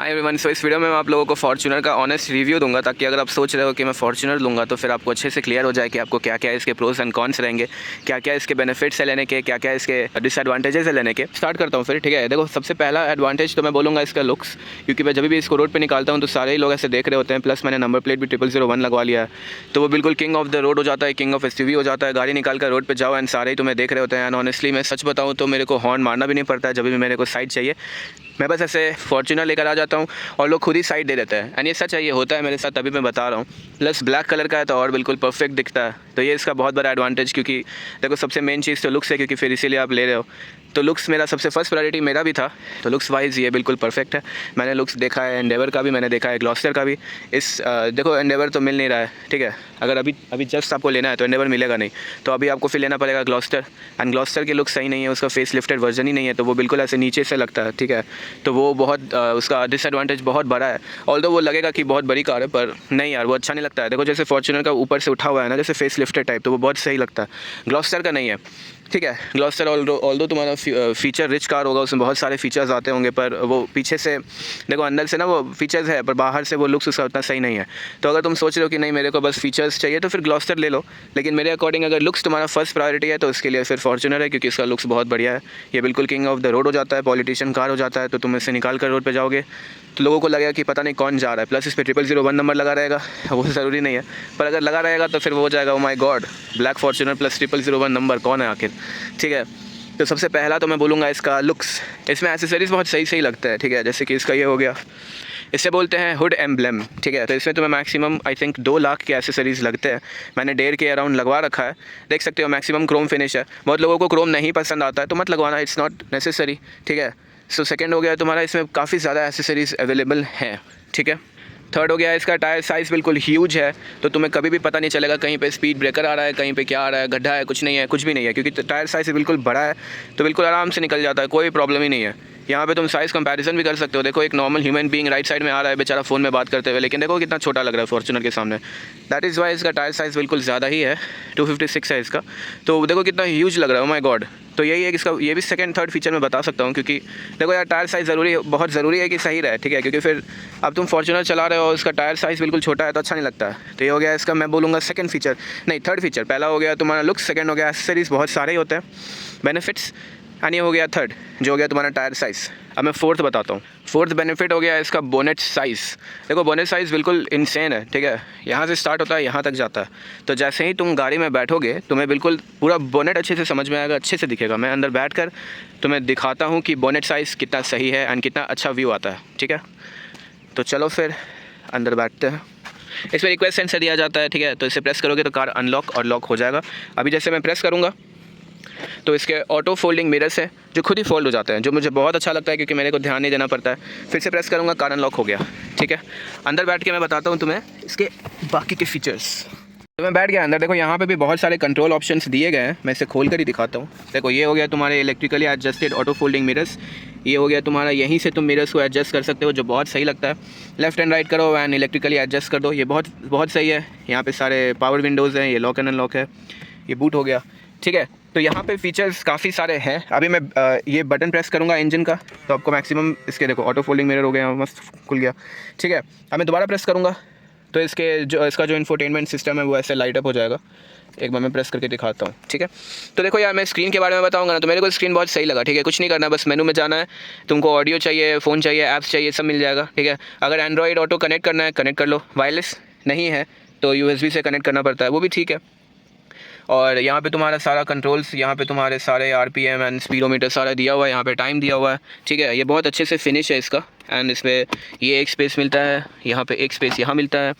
Hi everyone, सो इस video में मैं आप लोगों को फॉर्च्यूनर का ऑनेस्ट रिव्यू दूंगा, ताकि अगर आप सोच रहे हो कि मैं फॉर्च्यूनर लूँगा तो फिर आपको अच्छे से क्लियर हो जाए कि आपको क्या क्या इसके प्रोस एंड कॉन्स रहेंगे, क्या क्या इसके बेनिफिट्स है लेने के, क्या क्या इसके डिसएडवांटेजेस है लेने के। स्टार्ट करता हूँ फिर, ठीक है। देखो, सबसे पहला एडवांटेज तो मैं बोलूँगा इसका लुक्स, क्योंकि मैं जब भी इसको रोड पर निकालता हूँ तो सारे ही लोग ऐसे देख रहे होते हैं। प्लस मैंने नंबर प्लेट भी 001 लगवा लिया है, तो वो बिल्कुल किंग ऑफ द रोड हो जाता है, किंग ऑफ एसयूवी हो जाता है। गाड़ी निकाल कर रोड पर जाओ एंड सारे ही तुम्हें देख रहे होते हैं। एंड ऑनेस्टली मैं सच बताऊँ तो मेरे को हॉर्न मारना भी नहीं पड़ता है जब भी मेरे को साइड चाहिए। मैं बस ऐसे फॉर्च्यूनर लेकर आ जाता हूँ और लोग खुद ही साइड दे देते हैं। एंड ये सच है, ये होता है मेरे साथ, तभी मैं बता रहा हूँ। प्लस ब्लैक कलर का है तो और बिल्कुल परफेक्ट दिखता है, तो ये इसका बहुत बड़ा एडवांटेज। क्योंकि देखो, सबसे मेन चीज़ तो लुक्स है, क्योंकि फिर इसीलिए आप ले रहे हो। तो लुक्स मेरा सबसे फर्स्ट प्रायोरिटी मेरा भी था, तो लुक्स वाइज ये बिल्कुल परफेक्ट है। मैंने लुक्स देखा है, एंडेवर का भी मैंने देखा है, ग्लॉस्टर का भी। देखो, एंडेवर तो मिल नहीं रहा है, ठीक है। अगर अभी जस्ट आपको लेना है तो एंडेवर मिलेगा नहीं, तो अभी आपको फिर लेना पड़ेगा ग्लॉस्टर। एंड ग्लॉस्टर के लुक सही नहीं है, उसका फेस लिफ्टेड वर्जन ही नहीं है, तो वो बिल्कुल ऐसे नीचे से लगता है, ठीक है। तो वो बहुत उसका डिसएडवांटेज बहुत बड़ा है। ऑल्दो वो लगेगा कि बहुत बड़ी कार है, पर नहीं यार, वो अच्छा नहीं लगता है। देखो, जैसे फॉर्च्यूनर का ऊपर से उठा हुआ है ना, जैसे फेस लिफ्टेड टाइप, तो वो बहुत सही लगता है। ग्लॉस्टर का नहीं है, ठीक है। ग्लॉस्टर ऑल्दो तुम्हारा फीचर रिच कार होगा, उसमें बहुत सारे फीचर्स आते होंगे, पर वो पीछे से देखो, अंदर से ना वो फीचर्स है, पर बाहर से वो लुक्स उसका उतना सही नहीं है। तो अगर तुम सोच रहे हो कि नहीं, मेरे को बस फीचर्स चाहिए, तो फिर ग्लॉस्टर ले लो। लेकिन मेरे अकॉर्डिंग अगर लुक्स तुम्हारा फर्स्ट प्रायोरिटी है तो उसके लिए फिर फॉर्च्यूनर है, क्योंकि इसका लुक्स बहुत बढ़िया है। ये बिल्कुल किंग ऑफ द रोड हो जाता है, पॉलिटिशियन कार हो जाता है। तो तुम इससे निकाल कर रोड पर जाओगे तो लोगों को लगेगा कि पता नहीं कौन जा रहा है। प्लस इस पर 001 नंबर लगा रहेगा, वो ज़रूरी नहीं है, पर अगर लगा रहेगा तो फिर वो हो जाएगा, oh my God, black Fortuner plus 001 number, कौन है आखिर, ठीक है। तो सबसे पहला तो मैं बोलूँगा इसका लुक्स। इसमें एसेसरीज़ बहुत सही सही लगता है, ठीक है। जैसे कि इसका ये हो गया, इसे बोलते हैं हुड एम्ब्लेम, ठीक है। तो इसमें तुम्हें मैक्सिमम आई थिंक 2 लाख के एसेसरीज़ लगते हैं। मैंने 1.5 के अराउंड लगवा रखा है, देख सकते हो। मैक्सिमम क्रोम फिनिश है। बहुत लोगों को क्रोम नहीं पसंद आता है तो मत लगवाना, इट्स नॉट नेसेसरी, ठीक है। सो सेकेंड हो गया तुम्हारा, इसमें काफ़ी ज़्यादा एसेसरीज़ अवेलेबल हैं, ठीक है। थर्ड हो गया, इसका टायर साइज़ बिल्कुल ह्यूज है, तो तुम्हें कभी भी पता नहीं चलेगा कहीं पे स्पीड ब्रेकर आ रहा है, कहीं पे क्या आ रहा है, गड्ढा है, कुछ नहीं है, कुछ भी नहीं है, क्योंकि टायर साइज़ बिल्कुल बड़ा है, तो बिल्कुल आराम से निकल जाता है, कोई प्रॉब्लम ही नहीं है। यहाँ पे तुम साइज़ कंपैरिजन भी कर सकते हो। देखो, एक normal human being right side में आ रहा है बेचारा फ़ोन में बात करते हुए, लेकिन देखो कितना छोटा लग रहा है फॉर्च्यूनर के सामने। दैट इज़ वाई इसका टायर साइज़ बिल्कुल ज़्यादा ही है, 256 है इसका, तो देखो कितना ह्यूज लग रहा है, ओ माय गॉड। तो यही है कि इसका ये भी सेकंड थर्ड फीचर मैं बता सकता हूँ, क्योंकि देखो यार, टायर साइज़ बहुत ज़रूरी है कि सही रहे, ठीक है। क्योंकि फिर अब तुम फॉर्च्यूनर चला रहे हो और उसका टायर साइज़ बिल्कुल छोटा है तो अच्छा नहीं लगता है। तो ये हो गया इसका, मैं बोलूँगा सेकंड फीचर, नहीं थर्ड फीचर। पहला हो गया तुम्हारा लुक्स, सेकंड हो गया एसेसरीज़, बहुत सारे ही होते हैं बेनिफिट्स, एंड ये हो गया थर्ड, जो हो गया तुम्हारा टायर साइज़। अब मैं फोर्थ बताता हूँ। फोर्थ बेनिफिट हो गया इसका बोनेट साइज़। देखो, बोनेट साइज़ बिल्कुल इनसेन है, ठीक है। यहाँ से स्टार्ट होता है, यहाँ तक जाता है। तो जैसे ही तुम गाड़ी में बैठोगे तुम्हें बिल्कुल पूरा बोनेट अच्छे से समझ में आएगा, अच्छे से दिखेगा। मैं अंदर बैठकर तुम्हें दिखाता हूँ कि बोनेट साइज़ कितना सही है एंड कितना अच्छा व्यू आता है, ठीक है। तो चलो फिर अंदर बैठते हैं। इसमें रिक्वेस्ट सेंसर दिया जाता है, ठीक है। तो इसे प्रेस करोगे तो कार अनलॉक और लॉक हो जाएगा। अभी जैसे मैं प्रेस करूँगा तो इसके ऑटो फोल्डिंग मिरर्स है जो खुद ही फोल्ड हो जाते हैं, जो मुझे बहुत अच्छा लगता है, क्योंकि मेरे को ध्यान नहीं देना पड़ता है। फिर से प्रेस करूँगा, कार अनलॉक हो गया, ठीक है। अंदर बैठ के मैं बताता हूँ तुम्हें इसके बाकी के फीचर्स। तो मैं बैठ गया अंदर। देखो, यहाँ पे भी बहुत सारे कंट्रोल ऑप्शंस दिए गए हैं, मैं इसे खोल कर ही दिखाता हूँ। देखो, ये हो गया तुम्हारे electrically adjusted auto folding mirrors. ये हो गया तुम्हारा, यहीं से तुम मिरर्स को एडजस्ट कर सकते हो, जो बहुत सही लगता है। लेफ्ट एंड राइट करो एंड इलेक्ट्रिकली एडजस्ट कर दो, ये बहुत बहुत सही है। यहाँ पे सारे पावर विंडोज़ हैं, ये लॉक एंड अनलॉक है, ये बूट हो गया, ठीक है। तो यहाँ पे फीचर्स काफ़ी सारे हैं। अभी मैं ये बटन प्रेस करूँगा इंजन का, तो आपको मैक्सिमम इसके देखो ऑटो फोल्डिंग मिरर हो गया, मस्त खुल गया, ठीक है। अब मैं दोबारा प्रेस करूँगा तो इसका जो इंफोटेनमेंट सिस्टम है वो ऐसे लाइट अप हो जाएगा। एक बार मैं प्रेस करके दिखाता हूँ, ठीक है। तो देखो यार, मैं स्क्रीन के बारे में बताऊँगा ना, तो मेरे को स्क्रीन बहुत सही लगा, ठीक है। कुछ नहीं करना, बस मेनू में जाना है, तुमको ऑडियो चाहिए, फ़ोन चाहिए, ऐप्स चाहिए, सब मिल जाएगा, ठीक है। अगर एंड्रॉयड ऑटो कनेक्ट करना है, कनेक्ट कर लो। वायरलेस नहीं है तो USB से कनेक्ट करना पड़ता है, वो भी ठीक है। और यहाँ पे तुम्हारा सारा कंट्रोल्स, यहाँ पे तुम्हारे सारे RPM एंड स्पीडोमीटर सारा दिया हुआ है, यहाँ पे टाइम दिया हुआ है, ठीक है। ये बहुत अच्छे से फिनिश है इसका। एंड इसमें ये एक स्पेस मिलता है, यहाँ पे एक स्पेस यहाँ मिलता है,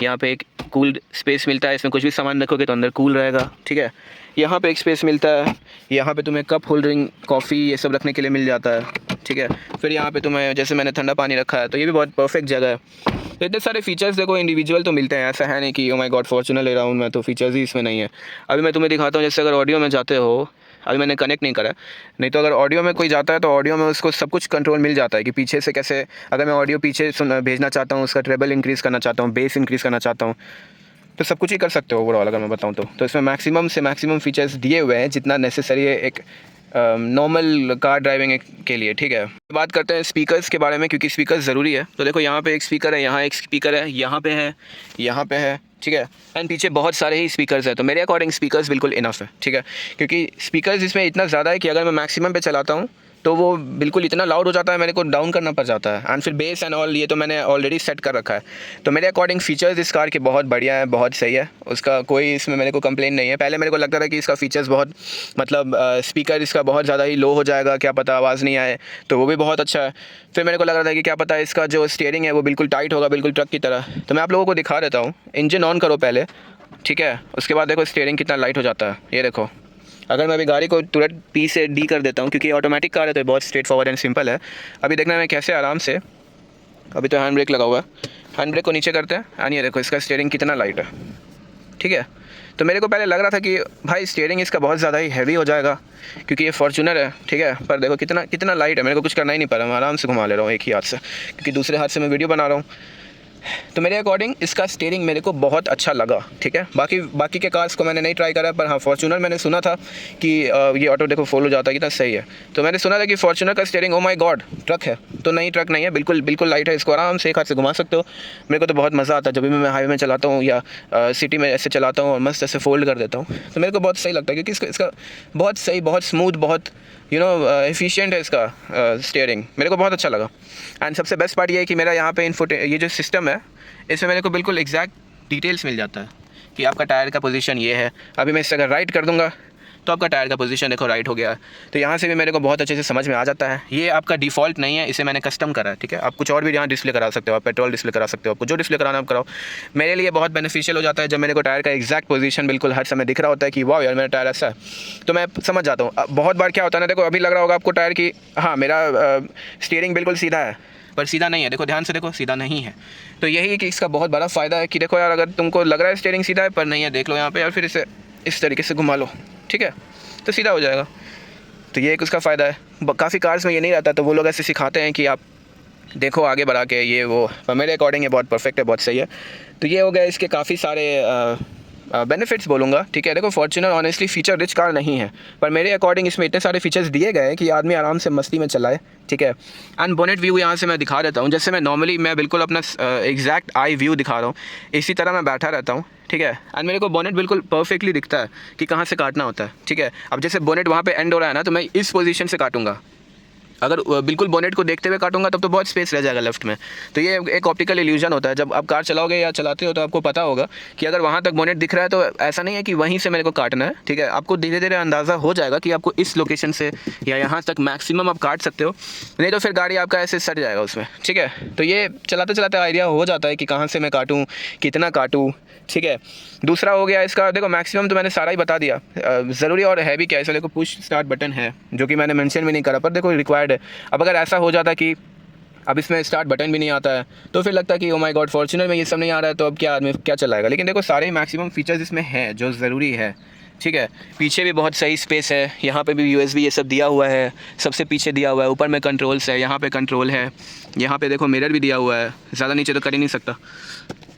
यहाँ पे एक कूल्ड स्पेस मिलता है। इसमें कुछ भी सामान रखोगे तो अंदर कूल रहेगा, ठीक है। यहाँ पे एक स्पेस मिलता है, यहाँ पे तुम्हें कप होल्डरिंग, कॉफ़ी, ये सब रखने के लिए मिल जाता है, ठीक है। फिर यहाँ पे तुम्हें, जैसे मैंने ठंडा पानी रखा है, तो ये भी बहुत परफेक्ट जगह है। तो इतने सारे फीचर्स देखो इंडिविजुअल तो मिलते हैं, ऐसा है नहीं कि ओ माय गॉड फॉर्च्यूनर ले रहा हूँ मैं तो फीचर्स ही इसमें नहीं है। अभी मैं तुम्हें दिखाता हूँ, जैसे अगर ऑडियो में जाते हो, अभी मैंने कनेक्ट नहीं करा, नहीं तो अगर ऑडियो में कोई जाता है तो ऑडियो में उसको सब कुछ कंट्रोल मिल जाता है कि पीछे से कैसे, अगर मैं ऑडियो पीछे भेजना चाहता हूँ, उसका ट्रेबल इंक्रीज़ करना चाहता हूँ, बेस इंक्रीज़ करना चाहता हूँ, तो सब कुछ ही कर सकते हो ओवरऑल अगर मैं बताऊँ तो। इसमें मैक्सिमम से मैक्सिमम फीचर्स दिए हुए हैं जितना नेसेसरी है एक नॉर्मल कार ड्राइविंग के लिए, ठीक है। बात करते हैं स्पीकर्स के बारे में, क्योंकि स्पीकर्स ज़रूरी है। तो देखो यहाँ पे एक स्पीकर है, यहाँ एक स्पीकर है, यहाँ पे है, यहाँ पे है, ठीक है। एंड पीछे बहुत सारे ही स्पीकर्स हैं। तो मेरे अकॉर्डिंग स्पीकर्स बिल्कुल इनफ है, ठीक है, क्योंकि स्पीकर्स इसमें इतना ज़्यादा है कि अगर मैं मैक्सिमम पे चलाता हूँ तो वो बिल्कुल इतना लाउड हो जाता है, मेरे को डाउन करना पड़ जाता है। एंड फिर बेस एंड ऑल ये तो मैंने ऑलरेडी सेट कर रखा है। तो मेरे अकॉर्डिंग फीचर्स इस कार के बहुत बढ़िया है, बहुत सही है, उसका कोई इसमें मेरे को कंप्लेन नहीं है। पहले मेरे को लगता था कि इसका फीचर्स बहुत मतलब स्पीकर इसका बहुत ज़्यादा ही लो हो जाएगा, क्या पता आवाज़ नहीं आए, तो वो भी बहुत अच्छा है। फिर मेरे को लग रहा था कि क्या पता इसका जो स्टीयरिंग है वो बिल्कुल टाइट होगा, बिल्कुल ट्रक की तरह। तो मैं आप लोगों को दिखा देता हूँ। इंजन ऑन करो पहले, ठीक है, उसके बाद देखो स्टीयरिंग कितना लाइट हो जाता है। ये देखो, अगर मैं अभी गाड़ी को तुरंत पी से डी कर देता हूँ, क्योंकि ऑटोमेटिक कार है तो बहुत स्ट्रेट फॉरवर्ड एंड सिंपल है। अभी देखना मैं कैसे आराम से, अभी तो हैंड ब्रेक लगा हुआ है, हैंड ब्रेक को नीचे करते हैं एंड ये देखो इसका स्टीयरिंग कितना लाइट है, ठीक है। तो मेरे को पहले लग रहा था कि भाई स्टीयरिंग इसका बहुत ज़्यादा ही हैवी हो जाएगा, क्योंकि ये फॉर्च्यूनर है, ठीक है। पर देखो कितना कितना लाइट है, मेरे को कुछ करना ही नहीं पड़ा, मैं आराम से घुमा ले रहा हूँ एक ही हाथ से, क्योंकि दूसरे हाथ से मैं वीडियो बना रहा हूँ। तो मेरे अकॉर्डिंग इसका स्टीयरिंग मेरे को बहुत अच्छा लगा, ठीक है। बाकी के कार्स को मैंने नहीं ट्राई करा, पर हाँ फॉर्च्यूनर मैंने सुना था कि ये ऑटो देखो फॉल हो जाता है, कितना सही है। तो मैंने सुना था कि फॉर्च्यूनर का steering oh my God truck है, तो नहीं ट्रक नहीं है, बिल्कुल बिल्कुल लाइट है, इसको आराम से एक हाथ से घुमा सकते हो। मेरे को तो बहुत मज़ा आता है जब भी मैं हाईवे में चलाता हूँ या सिटी में ऐसे चलाता हूँ और मस्त ऐसे फोल्ड कर देता हूँ, तो मेरे को बहुत सही लगता है, क्योंकि इसका बहुत सही, बहुत स्मूथ, बहुत एफिशिएंट है इसका स्टीयरिंग, मेरे को बहुत अच्छा लगा। एंड सबसे बेस्ट पार्ट ये है कि मेरा यहाँ पे इनफुट ये जो सिस्टम है इसमें मेरे को बिल्कुल एग्जैक्ट डिटेल्स मिल जाता है कि आपका टायर का पोजीशन ये है। अभी मैं इस अगर राइट कर दूंगा तो आपका टायर का पोजीशन देखो राइट हो गया, तो यहाँ से भी मेरे को बहुत अच्छे से समझ में आ जाता है। ये आपका डिफ़ॉल्ट नहीं है, इसे मैंने कस्टम करा है, ठीक है। आप कुछ और भी यहाँ डिस्प्ले करा सकते हो, आप पेट्रोल डिस्प्ले करा सकते हो, आपको जो डिस्प्ले कराना आप कराओ। मेरे लिए बहुत बेनिफिशियल हो जाता है जब मेरे को टायर का एग्जैक्ट पोजीशन बिल्कुल हर समय दिख रहा होता है कि वाह यार मेरा टायर ऐसा है, तो मैं समझ जाता हूँ। बहुत बार क्या होता है ना, देखो अभी लग रहा होगा आपको टायर की, हाँ मेरा स्टीयरिंग बिल्कुल सीधा है, पर सीधा नहीं है, देखो ध्यान से देखो, सीधा नहीं है। तो यही कि इसका बहुत बड़ा फ़ायदा है कि देखो यार, अगर तुमको लग रहा है स्टीयरिंग सीधा है पर नहीं है, देख लो यहाँ पे यार, फिर इसे इस तरीके से घुमा लो, ठीक है, तो सीधा हो जाएगा। तो ये एक उसका फ़ायदा है। काफ़ी कार्स में ये नहीं रहता, तो वो लोग ऐसे सिखाते हैं कि आप देखो आगे बढ़ा के ये वो, पर मेरे अकॉर्डिंग ये बहुत परफेक्ट है, बहुत सही है। तो ये हो गया इसके काफ़ी सारे बेनिफिट्स बोलूँगा, ठीक है। देखो Fortuner honestly feature rich car नहीं है, पर मेरे अकॉर्डिंग इसमें इतने सारे फीचर्स दिए गए हैं कि आदमी आराम से मस्ती में चलाए, ठीक है। एंड बोनेट व्यू यहाँ से मैं दिखा देता हूँ, जैसे मैं बिल्कुल अपना एग्जैक्ट आई व्यू दिखा रहा हूँ, इसी तरह मैं बैठा रहता हूँ, ठीक है। एंड मेरे को बोनेट बिल्कुल परफेक्टली दिखता है कि कहाँ से काटना होता है, ठीक है। अब जैसे बोनेट वहाँ पे एंड हो रहा है ना, तो मैं इस पोजीशन से काटूंगा। अगर बिल्कुल बोनेट को देखते हुए काटूंगा तब तो बहुत स्पेस रह जाएगा लेफ्ट में। तो ये एक ऑप्टिकल इल्यूजन होता है, जब आप कार चलाओगे या चलाते हो तो आपको पता होगा कि अगर वहाँ तक बोनेट दिख रहा है तो ऐसा नहीं है कि वहीं से मेरे को काटना है, ठीक है। आपको धीरे धीरे अंदाज़ा हो जाएगा कि आपको इस लोकेशन से या यहाँ तक मैक्सिमम आप काट सकते हो, नहीं तो फिर गाड़ी आपका ऐसे सट जाएगा उसमें, ठीक है। तो ये चलाते चलाते आइडिया हो जाता है कि कहाँ से मैं काटूँ, कितना काटूँ, ठीक है। दूसरा हो गया इसका, देखो मैक्सिमम तो मैंने सारा ही बता दिया। ज़रूरी और है भी क्या, इसमें देखो पुश स्टार्ट बटन है, जो कि मैंने मेंशन भी नहीं करा, पर देखो रिक्वायर्ड है। अब अगर ऐसा हो जाता कि अब इसमें स्टार्ट बटन भी नहीं आता है, तो फिर लगता है कि ओ माय गॉड फॉर्च्यूनर में ये सब नहीं आ रहा है, तो अब क्या आदमी क्या चलाएगा। लेकिन देखो सारे मैक्सिमम फीचर्स इसमें हैं जो ज़रूरी है, ठीक है। पीछे भी बहुत सही स्पेस है, यहाँ पे भी USB ये सब दिया हुआ है, सबसे पीछे दिया हुआ है। ऊपर में कंट्रोल्स है, यहाँ पे कंट्रोल है, यहाँ पे देखो मिरर भी दिया हुआ है, ज़्यादा नीचे तो कर ही नहीं सकता।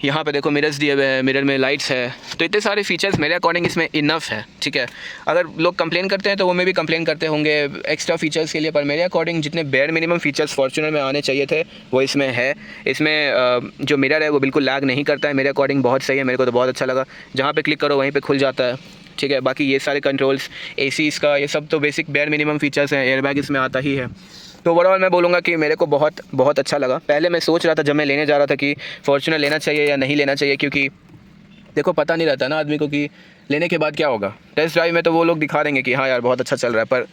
यहाँ पे देखो मिरर्स दिए हुए हैं, मिरर में लाइट्स है। तो इतने सारे फीचर्स मेरे अकॉर्डिंग इसमें इनफ है, ठीक है। अगर लोग कंप्लेन करते हैं तो वो में भी कंप्लेन करते होंगे एक्स्ट्रा फीचर्स के लिए, पर मेरे अकॉर्डिंग जितने बेयर मिनिमम फीचर्स फॉर्च्यूनर में आने चाहिए थे वो इसमें है। इसमें जो मिरर है वो बिल्कुल लैग नहीं करता है, मेरे अकॉर्डिंग बहुत सही है, मेरे को तो बहुत अच्छा लगा। जहाँ पर क्लिक करो वहीं पर खुल जाता है, ठीक है। बाकी ये सारे कंट्रोल्स, AC इसका, ये सब तो बेसिक बेयर मिनिमम फीचर्स हैं। एयरबैग इसमें आता ही है। तो ओवरऑल मैं बोलूँगा कि मेरे को बहुत बहुत अच्छा लगा। पहले मैं सोच रहा था जब मैं लेने जा रहा था कि फॉर्च्यूनर लेना चाहिए या नहीं लेना चाहिए, क्योंकि देखो पता नहीं रहता ना आदमी को कि लेने के बाद क्या होगा। टेस्ट ड्राइव में तो वो लोग दिखा देंगे कि हाँ यार बहुत अच्छा चल रहा है, पर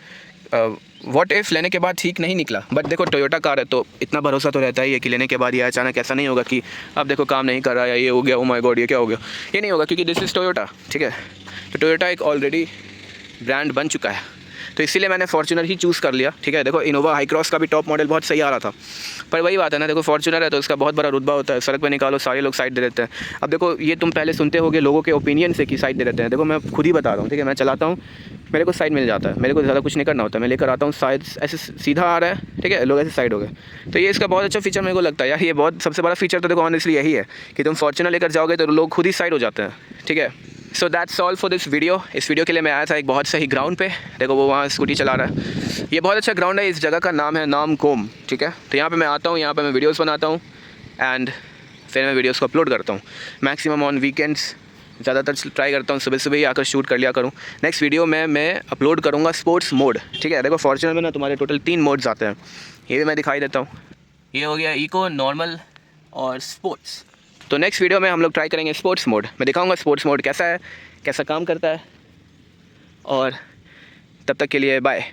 व्हाट इफ़ लेने के बाद ठीक नहीं निकला। बट देखो टोयोटा कार है तो इतना भरोसा तो रहता ही है कि लेने के बाद ये अचानक ऐसा नहीं होगा कि अब देखो काम नहीं कर रहा है, ये हो गया, ओ माय गॉड ये क्या हो गया, ये नहीं होगा, क्योंकि दिस इज़ टोयोटा, ठीक है। तो टोयोटा एक ऑलरेडी ब्रांड बन चुका है, तो इसीलिए मैंने फॉर्च्यूनर ही चूज़ कर लिया, ठीक है। देखो इनोवा हाई क्रॉस का भी टॉप मॉडल बहुत सही आ रहा था, पर वही बात है ना, देखो फॉर्च्यूनर है तो उसका बहुत बड़ा रुतबा होता है। सड़क पे निकालो सारे लोग साइड दे देते हैं। अब देखो ये तुम पहले सुनते होगे लोगों के ओपिनियन से कि साइड दे देते हैं, देखो मैं खुद ही बता रहा हूँ, ठीक है। मैं चलाता हूँ, मेरे को साइड मिल जाता है, मेरे को ज़्यादा कुछ नहीं करना होता, मैं लेकर आता हूँ, साइड ऐसे सीधा आ रहा है, ठीक है, लोग ऐसे साइड हो गए। तो ये इसका बहुत अच्छा फीचर मेरे को लगता है यार। ये बहुत सबसे बड़ा फीचर तो देखो ऑनेस्टली यही है कि तुम फॉर्च्यूनर लेकर जाओगे तो लोग खुद ही साइड हो जाते हैं, ठीक है। So that's all for this video. इस वीडियो के लिए मैं आया था एक बहुत सही ग्राउंड पे। देखो वो वहाँ स्कूटी चला रहा है। ये बहुत अच्छा ग्राउंड है। इस जगह का नाम है नामकोम, ठीक है। तो यहाँ पे मैं आता हूँ, यहाँ पे मैं वीडियोस बनाता हूँ एंड फिर मैं वीडियोस को अपलोड करता हूँ। मैक्सिमम ऑन वीकेंड्स ज़्यादातर ट्राई करता हूँ सुबह सुबह ही आकर शूट कर लिया करूँ। नेक्स्ट वीडियो में मैं अपलोड करूँगा स्पोर्ट्स मोड, ठीक है। देखो फॉर्च्यूनर में ना तुम्हारे टोटल 3 मोड्स आते हैं, ये भी मैं दिखाई देता हूँ। ये हो गया इको, नॉर्मल और स्पोर्ट्स। तो नेक्स्ट वीडियो में हम लोग ट्राई करेंगे स्पोर्ट्स मोड। मैं दिखाऊंगा स्पोर्ट्स मोड कैसा है, कैसा काम करता है। और तब तक के लिए बाय।